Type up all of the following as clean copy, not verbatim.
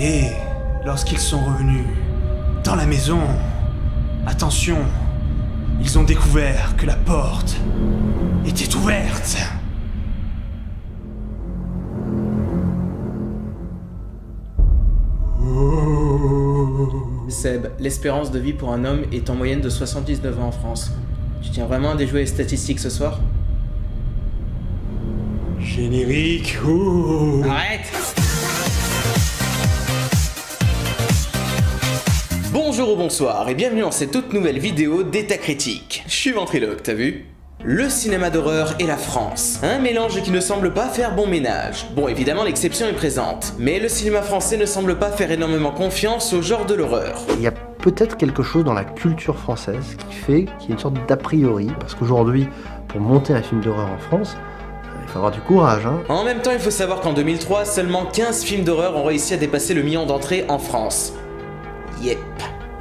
Et lorsqu'ils sont revenus dans la maison, attention, ils ont découvert que la porte était ouverte. Seb, l'espérance de vie pour un homme est en moyenne de 79 ans en France. Tu tiens vraiment à déjouer les statistiques ce soir ? Générique. Arrête ! Bonjour ou bonsoir et bienvenue dans cette toute nouvelle vidéo d'État Critique. Je suis ventriloque, t'as vu ? Le cinéma d'horreur et la France. Un mélange qui ne semble pas faire bon ménage. Bon, évidemment, l'exception est présente. Mais le cinéma français ne semble pas faire énormément confiance au genre de l'horreur. Il y a peut-être quelque chose dans la culture française qui fait qu'il y a une sorte d'a priori, parce qu'aujourd'hui, pour monter un film d'horreur en France, il faut avoir du courage, hein. En même temps, il faut savoir qu'en 2003, seulement 15 films d'horreur ont réussi à dépasser le million d'entrées en France. Yep.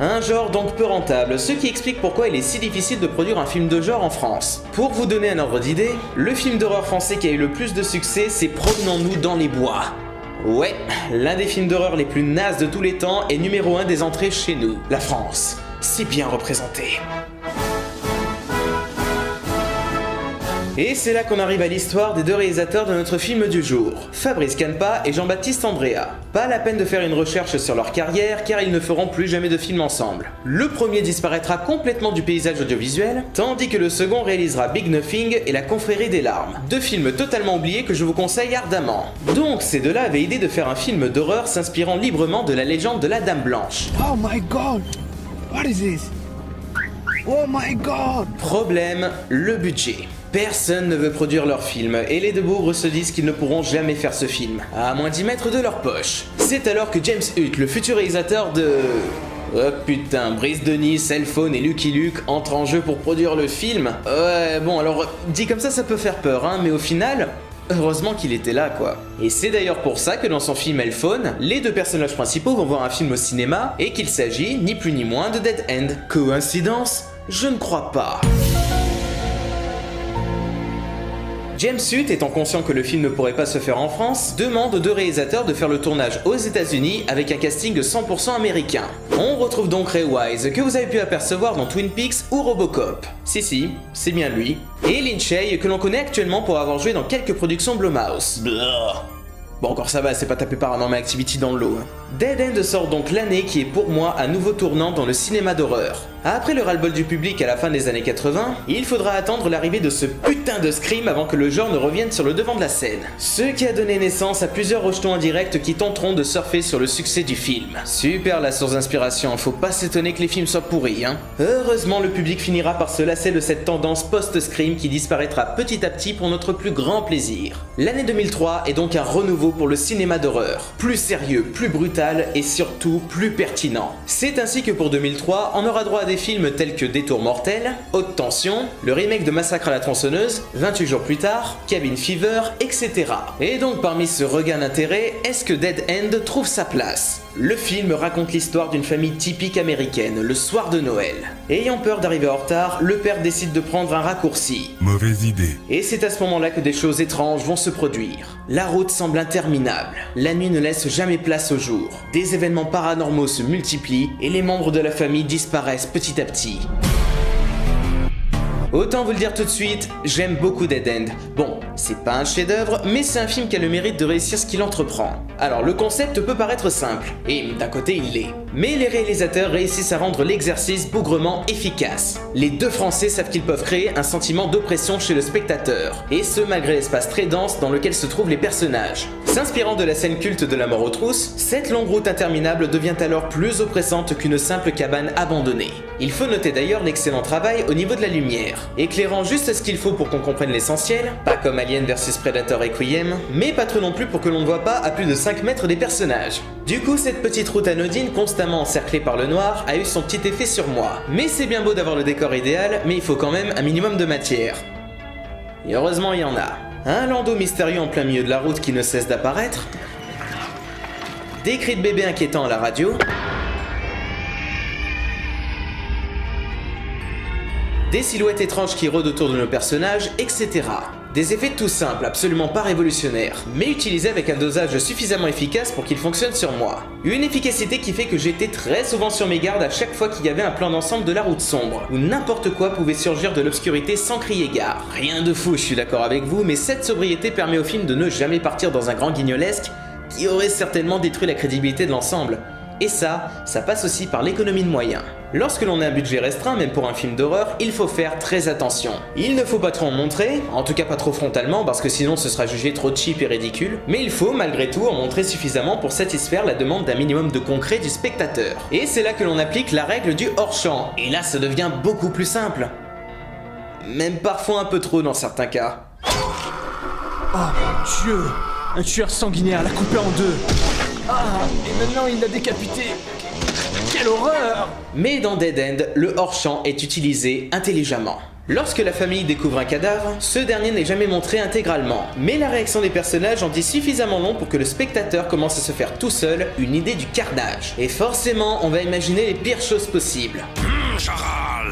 Un genre donc peu rentable, ce qui explique pourquoi il est si difficile de produire un film de genre en France. Pour vous donner un ordre d'idée, le film d'horreur français qui a eu le plus de succès, c'est Promenons-nous dans les bois. Ouais, l'un des films d'horreur les plus nazes de tous les temps est numéro 1 des entrées chez nous, la France. Si bien représentée. Et c'est là qu'on arrive à l'histoire des deux réalisateurs de notre film du jour, Fabrice Canpa et Jean-Baptiste Andréa. Pas la peine de faire une recherche sur leur carrière car ils ne feront plus jamais de film ensemble. Le premier disparaîtra complètement du paysage audiovisuel, tandis que le second réalisera Big Nothing et La Confrérie des Larmes, deux films totalement oubliés que je vous conseille ardemment. Donc ces deux-là avaient idée de faire un film d'horreur s'inspirant librement de la légende de la Dame Blanche. Oh my god! What is this? Oh my god! Problème, le budget. Personne ne veut produire leur film, et les deux bougres se disent qu'ils ne pourront jamais faire ce film, à moins d'y mettre de leur poche. C'est alors que James Hutt, le futur réalisateur de... Oh putain, Brice Denis, Cellphone et Lucky Luke entrent en jeu pour produire le film. Ouais, bon alors, dit comme ça peut faire peur, hein, mais au final... Heureusement qu'il était là, quoi. Et c'est d'ailleurs pour ça que dans son film Hellphone, les deux personnages principaux vont voir un film au cinéma, et qu'il s'agit, ni plus ni moins, de Dead End. Coïncidence ? Je ne crois pas. James Hutt, étant conscient que le film ne pourrait pas se faire en France, demande aux deux réalisateurs de faire le tournage aux États-Unis avec un casting 100% américain. On retrouve donc Ray Wise, que vous avez pu apercevoir dans Twin Peaks ou Robocop. Si, c'est bien lui. Et Lin Shaye, que l'on connaît actuellement pour avoir joué dans quelques productions Blumhouse. Blah. Bon, encore ça va, c'est pas tapé Paranormal Activity dans le lot. Dead End sort donc l'année qui est pour moi un nouveau tournant dans le cinéma d'horreur. Après le ras-le-bol du public à la fin des années 80, il faudra attendre l'arrivée de ce putain de Scream avant que le genre ne revienne sur le devant de la scène. Ce qui a donné naissance à plusieurs rejetons indirects qui tenteront de surfer sur le succès du film. Super la source d'inspiration, faut pas s'étonner que les films soient pourris, hein. Heureusement, le public finira par se lasser de cette tendance post-Scream qui disparaîtra petit à petit pour notre plus grand plaisir. L'année 2003 est donc un renouveau pour le cinéma d'horreur. Plus sérieux, plus brutal et surtout plus pertinent. C'est ainsi que pour 2003, on aura droit à des films tels que Détour mortel, Haute tension, le remake de Massacre à la tronçonneuse, 28 jours plus tard, Cabin Fever, etc. Et donc parmi ce regain d'intérêt, est-ce que Dead End trouve sa place ? Le film raconte l'histoire d'une famille typique américaine, le soir de Noël. Ayant peur d'arriver en retard, le père décide de prendre un raccourci. Mauvaise idée. Et c'est à ce moment-là que des choses étranges vont se produire. La route semble interminable. La nuit ne laisse jamais place au jour. Des événements paranormaux se multiplient et les membres de la famille disparaissent petit à petit. Autant vous le dire tout de suite, j'aime beaucoup Dead End. Bon, c'est pas un chef-d'œuvre, mais c'est un film qui a le mérite de réussir ce qu'il entreprend. Alors le concept peut paraître simple, et d'un côté il l'est. Mais les réalisateurs réussissent à rendre l'exercice bougrement efficace. Les deux Français savent qu'ils peuvent créer un sentiment d'oppression chez le spectateur, et ce malgré l'espace très dense dans lequel se trouvent les personnages. S'inspirant de la scène culte de la mort aux trousses, cette longue route interminable devient alors plus oppressante qu'une simple cabane abandonnée. Il faut noter d'ailleurs l'excellent travail au niveau de la lumière, éclairant juste ce qu'il faut pour qu'on comprenne l'essentiel, pas comme Alien vs Predator Requiem, mais pas trop non plus pour que l'on ne voit pas à plus de 5 mètres des personnages. Du coup, cette petite route anodine constamment encerclée par le noir a eu son petit effet sur moi. Mais c'est bien beau d'avoir le décor idéal, mais il faut quand même un minimum de matière. Et heureusement il y en a. Un landau mystérieux en plein milieu de la route qui ne cesse d'apparaître, des cris de bébé inquiétants à la radio, des silhouettes étranges qui rôdent autour de nos personnages, etc. Des effets tout simples, absolument pas révolutionnaires, mais utilisés avec un dosage suffisamment efficace pour qu'il fonctionne sur moi. Une efficacité qui fait que j'étais très souvent sur mes gardes à chaque fois qu'il y avait un plan d'ensemble de la route sombre, où n'importe quoi pouvait surgir de l'obscurité sans crier gare. Rien de fou, je suis d'accord avec vous, mais cette sobriété permet au film de ne jamais partir dans un grand guignolesque qui aurait certainement détruit la crédibilité de l'ensemble. Et ça passe aussi par l'économie de moyens. Lorsque l'on a un budget restreint, même pour un film d'horreur, il faut faire très attention. Il ne faut pas trop en montrer, en tout cas pas trop frontalement parce que sinon ce sera jugé trop cheap et ridicule, mais il faut malgré tout en montrer suffisamment pour satisfaire la demande d'un minimum de concret du spectateur. Et c'est là que l'on applique la règle du hors-champ, et là ça devient beaucoup plus simple. Même parfois un peu trop dans certains cas. Oh mon Dieu! Un tueur sanguinaire l'a coupé en deux. Ah, et maintenant il l'a décapité. Quelle horreur! Mais dans Dead End, le hors-champ est utilisé intelligemment. Lorsque la famille découvre un cadavre, ce dernier n'est jamais montré intégralement, mais la réaction des personnages en dit suffisamment long pour que le spectateur commence à se faire tout seul une idée du carnage. Et forcément, on va imaginer les pires choses possibles.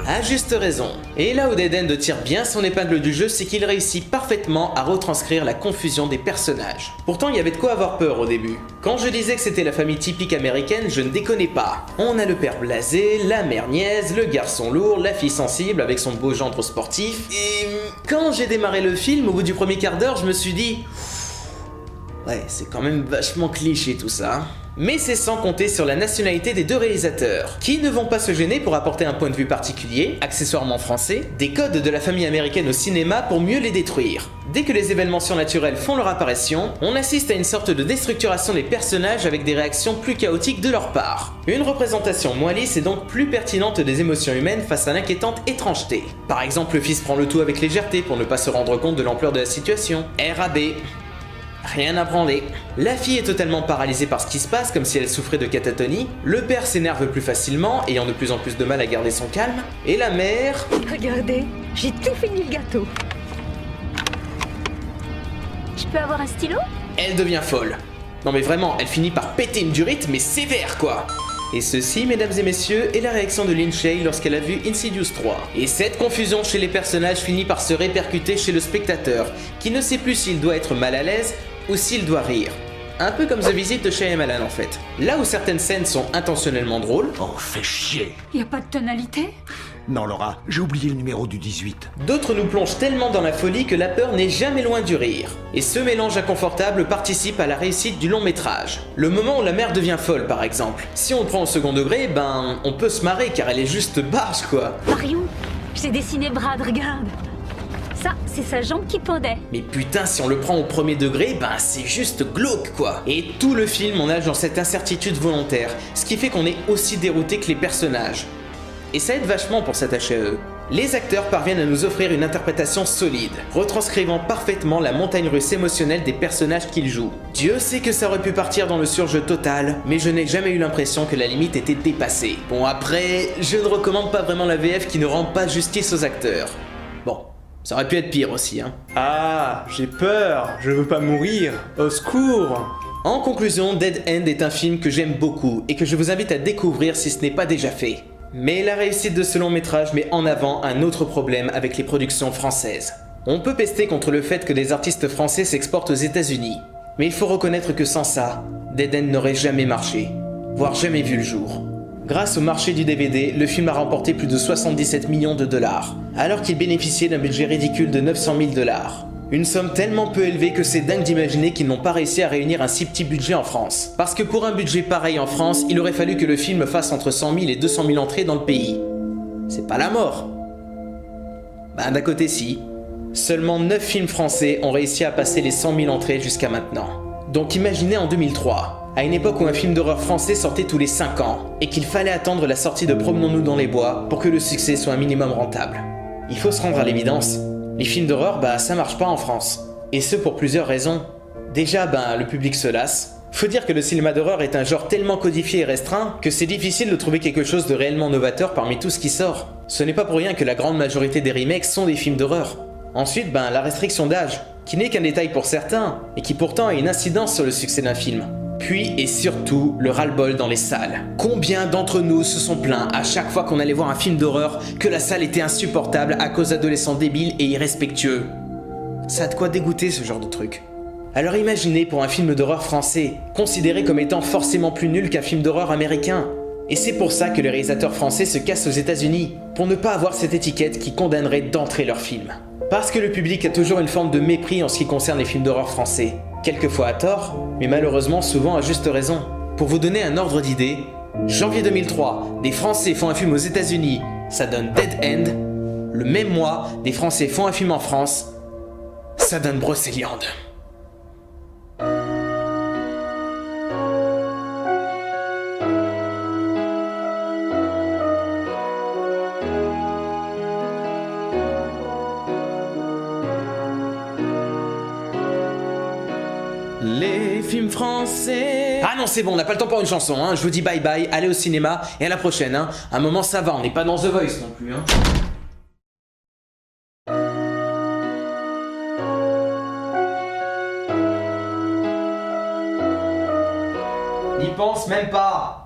À juste raison. Et là où Dead End tire bien son épingle du jeu, c'est qu'il réussit parfaitement à retranscrire la confusion des personnages. Pourtant, il y avait de quoi avoir peur au début. Quand je disais que c'était la famille typique américaine, je ne déconnais pas. On a le père blasé, la mère niaise, le garçon lourd, la fille sensible avec son beau gendre sportif. Et quand j'ai démarré le film, au bout du premier quart d'heure, je me suis dit... Ouais, c'est quand même vachement cliché tout ça. Mais c'est sans compter sur la nationalité des deux réalisateurs, qui ne vont pas se gêner pour apporter un point de vue particulier, accessoirement français, des codes de la famille américaine au cinéma pour mieux les détruire. Dès que les événements surnaturels font leur apparition, on assiste à une sorte de déstructuration des personnages avec des réactions plus chaotiques de leur part. Une représentation moins lisse et donc plus pertinente des émotions humaines face à l'inquiétante étrangeté. Par exemple, le fils prend le tout avec légèreté pour ne pas se rendre compte de l'ampleur de la situation. RAB. Rien à branler. La fille est totalement paralysée par ce qui se passe, comme si elle souffrait de catatonie. Le père s'énerve plus facilement, ayant de plus en plus de mal à garder son calme. Et la mère... Regardez, j'ai tout fini le gâteau. Je peux avoir un stylo? Elle devient folle. Non mais vraiment, elle finit par péter une durite, mais sévère quoi. Et ceci, mesdames et messieurs, est la réaction de Lin Shaye lorsqu'elle a vu Insidious 3. Et cette confusion chez les personnages finit par se répercuter chez le spectateur, qui ne sait plus s'il doit être mal à l'aise ou s'il doit rire. Un peu comme The Visit de Shyamalan en fait. Là où certaines scènes sont intentionnellement drôles... Oh, fais chier! Y a pas de tonalité? Non, Laura, j'ai oublié le numéro du 18. D'autres nous plongent tellement dans la folie que la peur n'est jamais loin du rire. Et ce mélange inconfortable participe à la réussite du long métrage. Le moment où la mère devient folle par exemple. Si on le prend au second degré, ben on peut se marrer car elle est juste barge quoi. Marion, j'ai dessiné Brad, regarde. Ça, c'est sa jambe qui pendait. Mais putain, si on le prend au premier degré, ben c'est juste glauque quoi. Et tout le film on nage dans cette incertitude volontaire, ce qui fait qu'on est aussi dérouté que les personnages. Et ça aide vachement pour s'attacher à eux. Les acteurs parviennent à nous offrir une interprétation solide, retranscrivant parfaitement la montagne russe émotionnelle des personnages qu'ils jouent. Dieu sait que ça aurait pu partir dans le surjeu total, mais je n'ai jamais eu l'impression que la limite était dépassée. Bon après, je ne recommande pas vraiment la VF qui ne rend pas justice aux acteurs. Bon, ça aurait pu être pire aussi hein. Ah, j'ai peur, je veux pas mourir. Au secours! En conclusion, Dead End est un film que j'aime beaucoup et que je vous invite à découvrir si ce n'est pas déjà fait. Mais la réussite de ce long métrage met en avant un autre problème avec les productions françaises. On peut pester contre le fait que des artistes français s'exportent aux États-Unis, mais il faut reconnaître que sans ça, Dead End n'aurait jamais marché, voire jamais vu le jour. Grâce au marché du DVD, le film a remporté plus de 77 millions de dollars, alors qu'il bénéficiait d'un budget ridicule de 900 000 dollars. Une somme tellement peu élevée que c'est dingue d'imaginer qu'ils n'ont pas réussi à réunir un si petit budget en France. Parce que pour un budget pareil en France, il aurait fallu que le film fasse entre 100 000 et 200 000 entrées dans le pays. C'est pas la mort. Ben d'un côté si. Seulement 9 films français ont réussi à passer les 100 000 entrées jusqu'à maintenant. Donc imaginez en 2003, à une époque où un film d'horreur français sortait tous les 5 ans, et qu'il fallait attendre la sortie de Promenons-nous dans les bois pour que le succès soit un minimum rentable. Il faut se rendre à l'évidence. Les films d'horreur, bah ça marche pas en France. Et ce pour plusieurs raisons. Déjà, le public se lasse. Faut dire que le cinéma d'horreur est un genre tellement codifié et restreint que c'est difficile de trouver quelque chose de réellement novateur parmi tout ce qui sort. Ce n'est pas pour rien que la grande majorité des remakes sont des films d'horreur. Ensuite, la restriction d'âge, qui n'est qu'un détail pour certains, et qui pourtant a une incidence sur le succès d'un film. Puis et surtout, le ras-le-bol dans les salles. Combien d'entre nous se sont plaints à chaque fois qu'on allait voir un film d'horreur que la salle était insupportable à cause d'adolescents débiles et irrespectueux? Ça a de quoi dégoûter ce genre de truc. Alors imaginez pour un film d'horreur français, considéré comme étant forcément plus nul qu'un film d'horreur américain. Et c'est pour ça que les réalisateurs français se cassent aux États-Unis, pour ne pas avoir cette étiquette qui condamnerait d'entrée leur film. Parce que le public a toujours une forme de mépris en ce qui concerne les films d'horreur français. Quelquefois à tort, mais malheureusement souvent à juste raison. Pour vous donner un ordre d'idée, janvier 2003, des Français font un film aux États-Unis, ça donne Dead End. Le même mois, des Français font un film en France, ça donne Brocéliande. Les films français... Ah non, c'est bon, on n'a pas le temps pour une chanson, hein. Je vous dis bye bye, allez au cinéma, et à la prochaine, hein. À un moment, ça va, on n'est pas dans The Voice non plus, hein. N'y pense même pas.